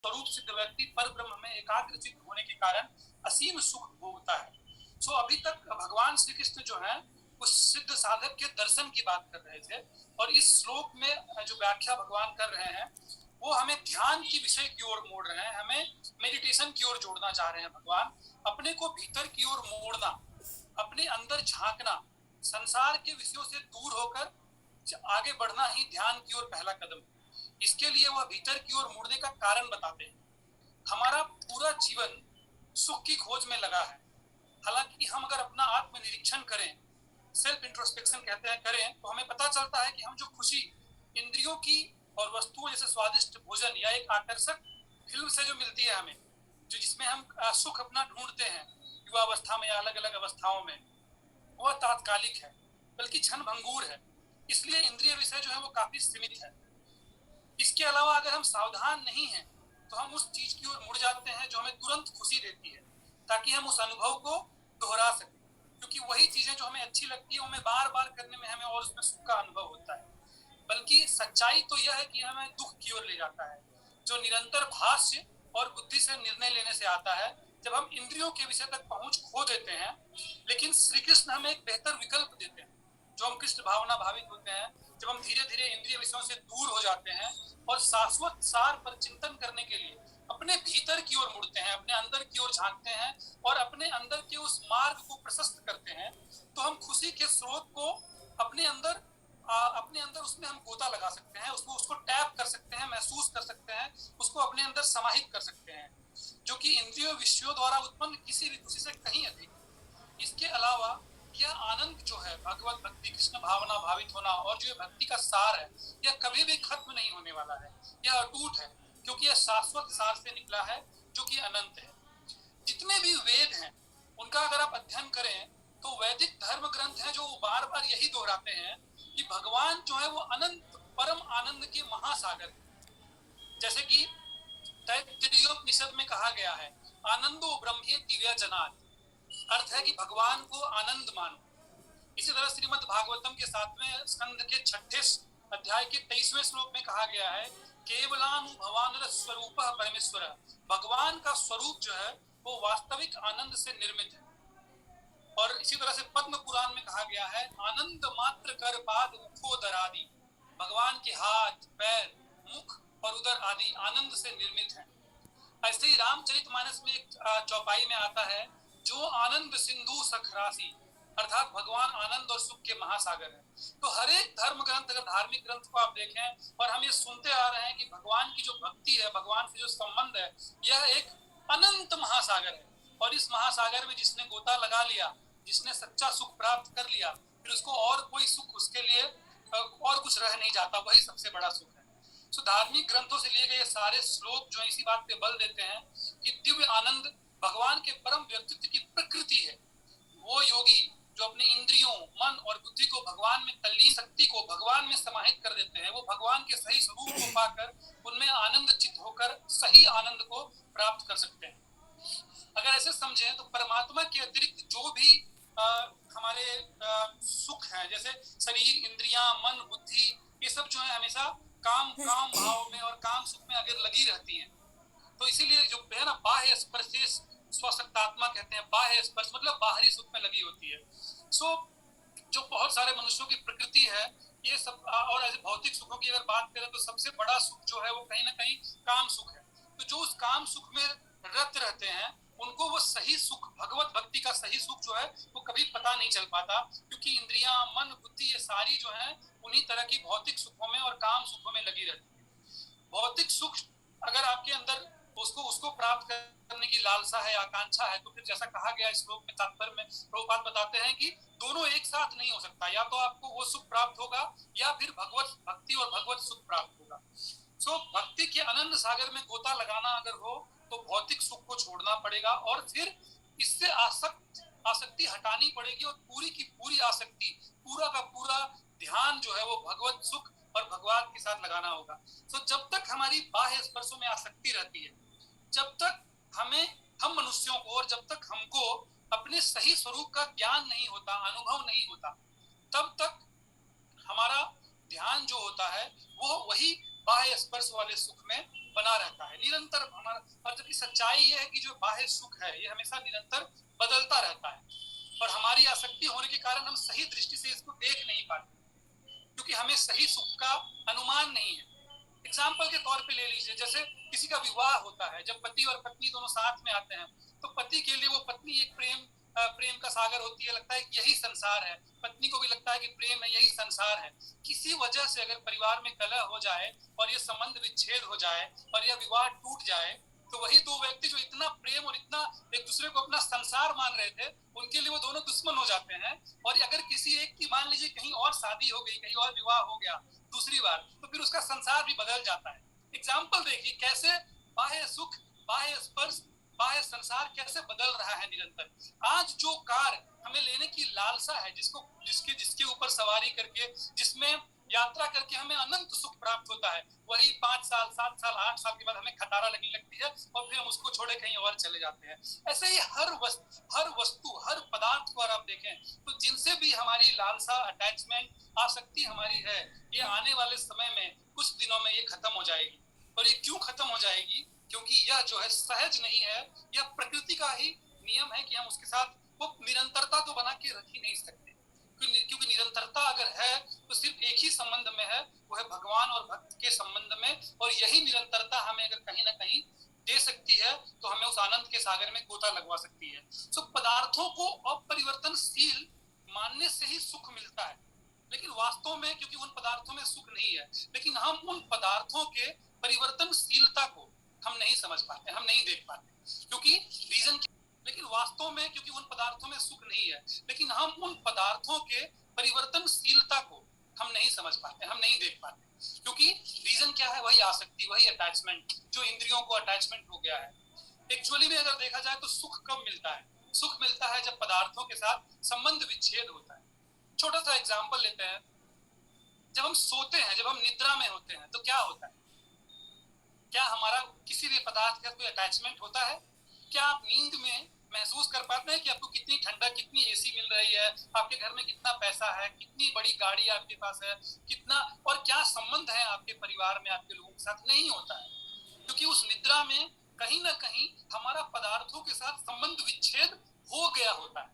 स्वरूप सिद्ध व्यक्ति पर ब्रह्म में एकाग्रचित होने के कारण असीम सुख भोगता है। सो अभी तक भगवान श्री कृष्ण जो है उस सिद्ध साधक के दर्शन की बात कर रहे थे, और इस श्लोक में जो व्याख्या भगवान कर रहे हैं वो हमें ध्यान की विषय की ओर मोड़ रहे हैं, हमें मेडिटेशन की ओर जोड़ना चाह रहे हैं भगवान। अपने को भीतर की ओर मोड़ना, अपने अंदर झांकना, संसार के विषयों से दूर होकर आगे बढ़ना ही ध्यान की ओर पहला कदम है। इसके लिए वह भीतर की ओर मुड़ने का कारण बताते हैं। हमारा पूरा जीवन सुख की खोज में लगा है। हालांकि हम अगर अपना आत्मनिरीक्षण करें, सेल्फ इंट्रोस्पेक्शन कहते हैं, करें, तो हमें पता चलता है कि हम जो खुशी इंद्रियों की और वस्तुओं जैसे स्वादिष्ट भोजन या एक आकर्षक फिल्म से जो मिलती है हमें, जो जिसमें हम सुख अपना ढूंढते हैं युवावस्था में या अलग अलग अवस्थाओं में, वह तात्कालिक है, बल्कि क्षण भंगुर है। इसलिए इंद्रिय विषय जो है वो काफी सीमित है। इसके अलावा अगर हम सावधान नहीं हैं तो हम उस चीज की ओर मुड़ जाते हैं जो हमें तुरंत खुशी देती है, ताकि हम उस अनुभव को दोहरा सकें, क्योंकि वही चीजें जो हमें अच्छी लगती है हमें बार बार करने में हमें और उसमें सुख का अनुभव होता है। बल्कि सच्चाई तो यह है कि हमें दुख की ओर ले जाता है, जो निरंतर भाष्य और बुद्धि से निर्णय लेने से आता है। जब हम इंद्रियों के विषय तक पहुंच खो देते हैं, लेकिन श्री कृष्ण हमें एक बेहतर विकल्प देते हैं। जो हम कृष्ण भावना भावित होते हैं, जब हम धीरे धीरे इंद्रिय विषयों से दूर हो जाते हैं और शाश्वत सार पर चिंतन करने के लिए अपने भीतर की ओर मुड़ते हैं, अपने अंदर की ओर झांकते हैं और अपने अंदर के उस मार्ग को प्रशस्त करते हैं, तो हम खुशी के स्रोत को अपने अंदर उसमें हम गोता लगा सकते हैं, उसको टैप कर सकते हैं, महसूस कर सकते हैं, उसको अपने अंदर समाहित कर सकते हैं, जो कि इंद्रियों विषयों द्वारा उत्पन्न किसी भी खुशी से कहीं अधिक। इसके अलावा यह आनंद जो है भगवत भक्ति, कृष्ण भावना भावित होना, और जो भक्ति का सार है, यह कभी भी खत्म नहीं होने वाला है, यह अटूट है, क्योंकि यह शाश्वत सार से निकला है जो कि अनंत है। जितने भी वेद हैं उनका अगर आप अध्ययन करें तो वैदिक धर्म ग्रंथ हैं जो बार बार यही दोहराते हैं कि भगवान जो है वो अनंत परम आनंद के महासागर है। जैसे कि तैत्तिरीयोपनिषद में कहा गया है, आनंदो ब्रह्मेति व्यजनात्, अर्थ है कि भगवान को आनंद मानो। इसी तरह श्रीमद् भागवतम के 7वें स्कंद के 6ठे अध्याय के 23वें श्लोक में कहा गया है, केवलानुभवानर स्वरूप परमेश्वर, भगवान का स्वरूप जो है वो वास्तविक आनंद से निर्मित है। और इसी तरह से पद्म पुराण में कहा गया है, आनंद मात्र कर पाद मुखोदर आदि, भगवान के हाथ, पैर, मुख और उदर आदि आनंद से निर्मित है। ऐसे ही रामचरितमानस में एक चौपाई में आता है, जो आनंद सिंधु सखरासी, अर्थात भगवान आनंद और सुख के महासागर है। तो हर एक धर्म ग्रंथ, अगर धार्मिक ग्रंथ को आप देखें, और हम ये सुनते आ रहे हैं कि भगवान की जो भक्ति है, भगवान से जो संबंध है, यह एक अनंत महासागर है। और इस महासागर में जिसने गोता लगा लिया, जिसने सच्चा सुख प्राप्त कर लिया, फिर उसको और कोई सुख, उसके लिए और कुछ रह नहीं जाता, वही सबसे बड़ा सुख है। तो धार्मिक ग्रंथों से लिए गए सारे श्लोक जो इसी बात पे बल देते हैं कि दिव्य आनंद भगवान के परम व्यक्तित्व की प्रकृति है। वो योगी जो अपने इंद्रियों, मन और बुद्धि को भगवान में, तल्लीन शक्ति को भगवान में समाहित कर देते हैं, वो भगवान के सही स्वरूप को पाकर उनमें आनंद चित्त होकर सही आनंद को प्राप्त कर सकते हैं। अगर ऐसे समझें तो परमात्मा के अतिरिक्त जो भी हमारे सुख हैं, जैसे शरीर, इंद्रियां, मन, बुद्धि, ये सब जो है हमेशा काम भाव में और काम सुख में अगर लगी रहती हैं, तो इसीलिए जो है ना, बाह्य स्पर्श स्वशक्तात्मा कहते हैं, बाह्य स्पर्श मतलब बाहरी सुख में लगी होती है। सो जो बहुत सारे मनुष्यों की प्रकृति है ये सब, और ऐसे भौतिक सुखों की अगर बात करें तो सबसे बड़ा सुख जो है वो कहीं ना कहीं काम सुख है। तो जो उस काम सुख में रत रहते हैं उनको वो सही सुख, भगवत भक्ति का सही सुख जो है वो कभी पता नहीं चल पाता, क्योंकि इंद्रियां, मन, बुद्धि ये सारी जो है उन्हीं तरह की भौतिक सुखों में और काम सुखों में लगी रहती है। भौतिक सुख अगर आपके अंदर उसको प्राप्त करने की लालसा है, आकांक्षा है, तो फिर जैसा कहा गया श्लोक में, तात्पर्य में प्रभुपाद बताते हैं कि दोनों एक साथ नहीं हो सकता, या तो आपको वो सुख प्राप्त होगा या फिर भगवत भक्ति और भगवत सुख प्राप्त होगा। सो भक्ति के अनंत सागर में गोता लगाना अगर हो तो भौतिक सुख को छोड़ना पड़ेगा और फिर इससे आसक्ति हटानी पड़ेगी, और पूरी की पूरी आसक्ति, पूरा का पूरा ध्यान जो है वो भगवत सुख और भगवान के साथ लगाना होगा। तो जब तक हमारी बाह्य स्पर्शों में आसक्ति रहती है, जब तक हम मनुष्यों को, और जब तक हमको अपने सही स्वरूप का ज्ञान नहीं होता, अनुभव नहीं होता, तब तक हमारा ध्यान जो होता है वो वही बाह्य स्पर्श वाले सुख में बना रहता है निरंतर हमारा। और जबकि सच्चाई ये है कि जो बाह्य सुख है ये हमेशा निरंतर बदलता रहता है, और हमारी आसक्ति होने के कारण हम सही दृष्टि से इसको देख नहीं पाते, क्योंकि हमें सही सुख का अनुमान नहीं है। एग्जाम्पल के तौर पे ले लीजिए, जैसे किसी का विवाह होता है, जब पति और पत्नी दोनों साथ में आते हैं तो पति के लिए वो पत्नी एक प्रेम का सागर होती है, लगता है कि यही संसार है, पत्नी को भी लगता है कि प्रेम है, यही संसार है। किसी वजह से अगर परिवार में कलह हो जाए और ये संबंध विच्छेद हो जाए और यह विवाह टूट जाए, तो वही दो व्यक्ति जो इतना प्रेम और इतना एक दूसरे को अपना संसार मान रहे थे, उनके लिए वो दोनों दुश्मन हो जाते हैं। और अगर किसी एक की मान लीजिए कहीं और शादी हो गई, कहीं और विवाह हो गया दूसरी बार, तो फिर उसका संसार भी बदल जाता है। एग्जाम्पल देखिए कैसे बाह्य सुख, बाह्य स्पर्श, बाह्य संसार कैसे बदल रहा है निरंतर। आज जो कार हमें लेने की लालसा है, जिसके ऊपर सवारी करके, जिसमें यात्रा करके हमें अनंत सुख प्राप्त होता है, वही 5 साल 7 साल 8 साल के बाद हमें खटारा लगने लगती है और फिर हम उसको छोड़े कहीं और चले जाते हैं। ऐसे ही हर वस्तु हर पदार्थ को अगर आप देखें तो जिनसे भी हमारी लालसा, अटैचमेंट, आसक्ति हमारी है, ये आने वाले समय में कुछ दिनों में ये खत्म हो जाएगी। और ये क्यों खत्म हो जाएगी? क्योंकि यह जो है सहज नहीं है, यह प्रकृति का ही नियम है कि हम उसके साथ वो निरंतरता तो बना के रख ही नहीं सकते। क्योंकि निरंतरता अगर है तो सिर्फ एक ही संबंध में है, वो है भगवान और भक्त के संबंध में। और यही निरंतरता हमें अगर कहीं ना कहीं दे सकती है तो हमें उस आनंद के सागर में गोता लगवा सकती है। तो पदार्थों को अपरिवर्तनशील मानने से ही सुख मिलता है, लेकिन वास्तव में क्योंकि उन पदार्थों में सुख नहीं है, लेकिन हम उन पदार्थों के परिवर्तनशीलता को हम नहीं समझ पाते, हम नहीं देख पाते, क्योंकि रीजन। लेकिन वास्तव में क्योंकि उन पदार्थों में सुख नहीं है, लेकिन हम उन पदार्थों के परिवर्तनशीलता को हम नहीं समझ पाते, हम नहीं देख पाते, क्योंकि रीजन क्या है? वही आसक्ति, वही अटैचमेंट, जो इंद्रियों को अटैचमेंट हो गया है। एक्चुअली में अगर देखा जाए तो सुख कब मिलता है? सुख मिलता है जब पदार्थों के साथ संबंध विच्छेद होता है। छोटा सा एग्जाम्पल लेते हैं, जब हम सोते हैं, जब हम निद्रा में होते हैं, तो क्या होता है? क्या हमारा किसी भी पदार्थ का कोई अटैचमेंट होता है? क्या आप नींद में महसूस कर पाते हैं कि आपको कितनी ठंडक, कितनी एसी मिल रही है, आपके घर में कितना पैसा है, कितनी बड़ी गाड़ी आपके पास है, कितना और क्या संबंध है आपके परिवार में, आपके लोगों के साथ? नहीं होता है, क्योंकि उस निद्रा में कहीं ना कहीं हमारा पदार्थों के साथ संबंध विच्छेद हो गया होता है।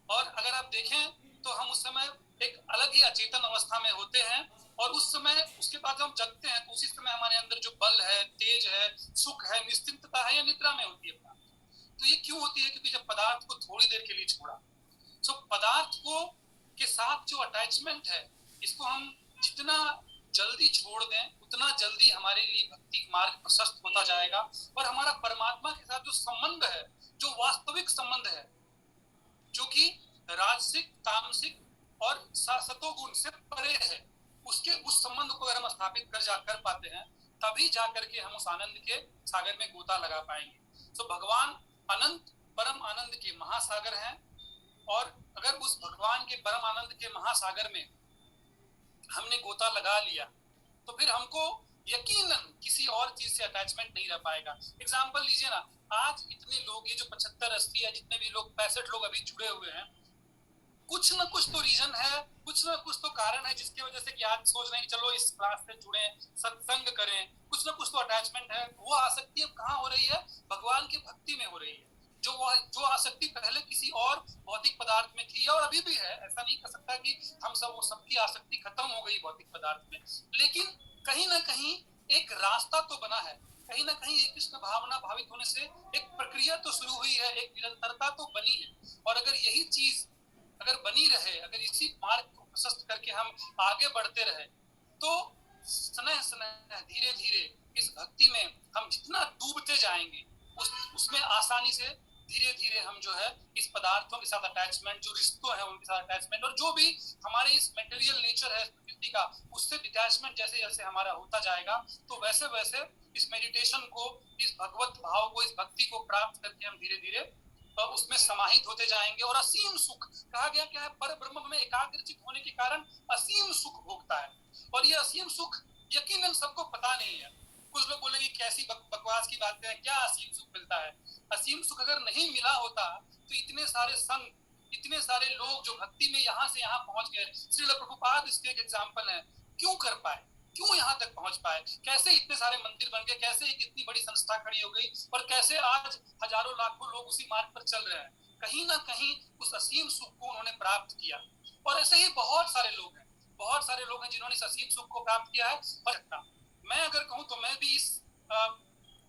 और अगर आप देखें तो हम उस समय एक अलग ही अचेतन अवस्था में होते हैं, और उस समय उसके बाद हम जगते हैं तो उसी समय हमारे अंदर जो बल है, तेज है, सुख है, निश्चिंतता है, या निद्रा में होती है। तो ये क्यों होती है? क्योंकि जब पदार्थ को थोड़ी देर के लिए छोड़ा, तो पदार्थ को के साथ जो अटैचमेंट है, इसको हम जितना जल्दी छोड़ दें उतना जल्दी हमारे लिए भक्ति मार्ग प्रशस्त होता जाएगा, और हमारा परमात्मा के साथ जो संबंध है, जो वास्तविक संबंध है, जो कि राजसिक, तामसिक और सतोगुण से परे है, उस संबंध को अगर हम स्थापित कर पाते हैं, तभी जाकर के हम उस आनंद के सागर में गोता लगा पाएंगे। तो भगवान अनंत परम आनंद के महासागर हैं, और अगर उस भगवान के परम आनंद के महासागर में हमने गोता लगा लिया तो फिर हमको यकीनन किसी और चीज से अटैचमेंट नहीं रह पाएगा। एग्जाम्पल लीजिए ना, आज इतने लोग, ये जो 75-80 या जितने भी लोग 65 लोग अभी जुड़े हुए हैं, कुछ ना कुछ तो रीजन है, कुछ ना कुछ तो कारण है जिसकी वजह से कि आज सोच रहे हैं कि चलो इस क्लास से जुड़े, सत्संग करें। कुछ ना कुछ तो अटैचमेंट है। वो आसक्ति अब कहाँ हो रही है? भगवान की भक्ति में हो रही है। जो आसक्ति पहले किसी और भौतिक पदार्थ में थी और अभी भी है, ऐसा नहीं कर सकता कि हम सब वो सबकी आसक्ति खत्म हो गई भौतिक पदार्थ में, लेकिन कहीं ना कहीं एक रास्ता तो बना है, कहीं ना कहीं एक कृष्ण भावना भावित होने से एक प्रक्रिया तो शुरू हुई है, एक निरंतरता तो बनी है। और अगर यही चीज अगर बनी रहे, अगर इसी मार्ग को प्रशस्त करके हम आगे बढ़ते रहे, तो स्नेह स्नेह धीरे धीरे इस भक्ति में हम जितना डूबते जाएंगे, उसमें आसानी से धीरे धीरे हम जो है इस पदार्थों के साथ अटैचमेंट, जो रिश्तों है उनके साथ अटैचमेंट, और जो भी हमारे इस मटेरियल नेचर है प्रकृति का, उससे डिटैचमेंट जैसे जैसे हमारा होता जाएगा, तो वैसे वैसे इस मेडिटेशन को, इस भगवत भाव को, इस भक्ति को प्राप्त करके हम धीरे धीरे उसमें समाहित होते जाएंगे। और असीम सुख, कहा गया क्या है? पर ब्रह्म में एकाग्रचित होने के कारण असीम सुख भोगता है। और ये असीम सुख यकीनन सबको पता नहीं है। कुछ लोग बोलेंगे कैसी बकवास की बातें हैं, क्या असीम सुख मिलता है? असीम सुख अगर नहीं मिला होता तो इतने सारे संत, इतने सारे लोग जो भक्ति में यहाँ से यहाँ पहुंच गए, श्रील प्रभुपाद इसके एक एग्जाम्पल है, क्यों कर पाए? क्यों यहाँ तक पहुंच पाए, कैसे इतने सारे मंदिर बन गए, कैसे एक इतनी बड़ी संस्था खड़ी हो गई, और कैसे आज हजारों लाखों लोग उसी मार्ग पर चल रहे हैं। कहीं ना कहीं उस असीम सुख को उन्होंने प्राप्त किया। और ऐसे ही बहुत सारे लोग हैं, बहुत सारे लोग हैं जिन्होंने इस असीम सुख को प्राप्त किया है। पर मैं अगर कहूं तो मैं भी इस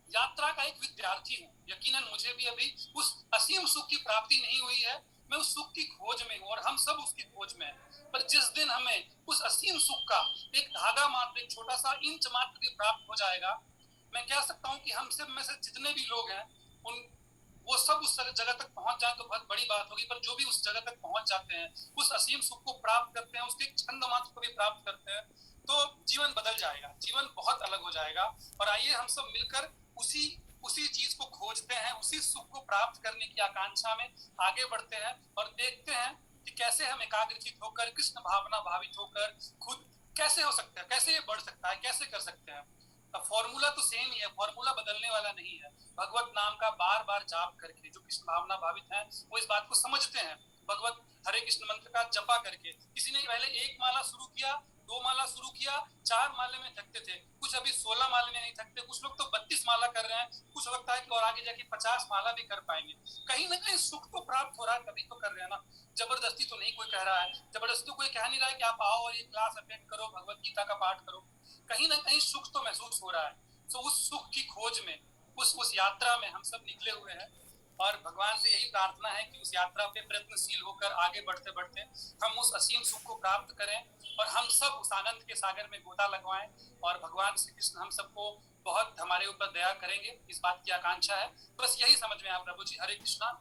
यात्रा का एक विद्यार्थी हूँ। यकीनन मुझे भी अभी उस असीम सुख की प्राप्ति नहीं हुई है, मैं उस सुख की खोज में हूँ और हम सब उसकी खोज में हैं। पर जिस दिन हमें उस असीम सुख का एक धागा मात्र, एक छोटा सा इंच मात्र भी प्राप्त हो जाएगा, मैं कह सकता हूँ कि हम सब में से जितने भी लोग हैं उन वो सब उस जगह तक पहुंच जाए तो बहुत बड़ी बात होगी। पर जो भी उस जगह तक पहुंच जाते हैं, उस असीम सुख को प्राप्त करते हैं, उसके छंद मात्र को भी प्राप्त करते हैं, तो जीवन बदल जाएगा, जीवन बहुत अलग हो जाएगा। और आइए हम सब मिलकर उसी उसी चीज को खोजते हैं, उसी सुख को प्राप्त करने की आकांक्षा में आगे बढ़ते हैं और देखते हैं कि कैसे हम एकाग्रचित होकर, कृष्ण भावना भावित होकर खुद कैसे हो सकता है, कैसे ये बढ़ सकता है, कैसे कर सकते हैं। फॉर्मूला तो सेम ही है, फॉर्मूला बदलने वाला नहीं है। भगवत नाम का बार बार जाप करके जो कृष्ण भावना भावित हैं वो इस बात को समझते हैं। भगवत हरे कृष्ण मंत्र का जपा करके, किसी ने पहले 1 माला शुरू किया, 2 माला शुरू किया, 4 माले में थकते थे, कुछ अभी 16 माले में नहीं थकते, कुछ लोग तो 32 माला कर रहे हैं, कुछ लगता है कि और आगे जाके 50 माला भी कर पाएंगे। कहीं ना कहीं सुख तो प्राप्त हो रहा है, तभी तो कर रहे हैं ना। जबरदस्ती तो नहीं कोई कह रहा है, जबरदस्ती तो कोई कह नहीं रहा है कि आप आओ और ये क्लास अटेंड करो, भगवत गीता का पाठ करो। कहीं ना कहीं सुख तो महसूस हो रहा है। तो उस सुख की खोज में, उस यात्रा में हम सब निकले हुए हैं और भगवान से यही प्रार्थना है कि उस यात्रा पे प्रयत्नशील होकर आगे बढ़ते बढ़ते हम उस असीम सुख को प्राप्त करें और हम सब उस आनंद के सागर में गोता लगवाएं। और भगवान श्री कृष्ण हम सबको बहुत हमारे ऊपर दया करेंगे, इस बात की आकांक्षा है। बस यही समझ में आप प्रभु जी। हरे कृष्णा।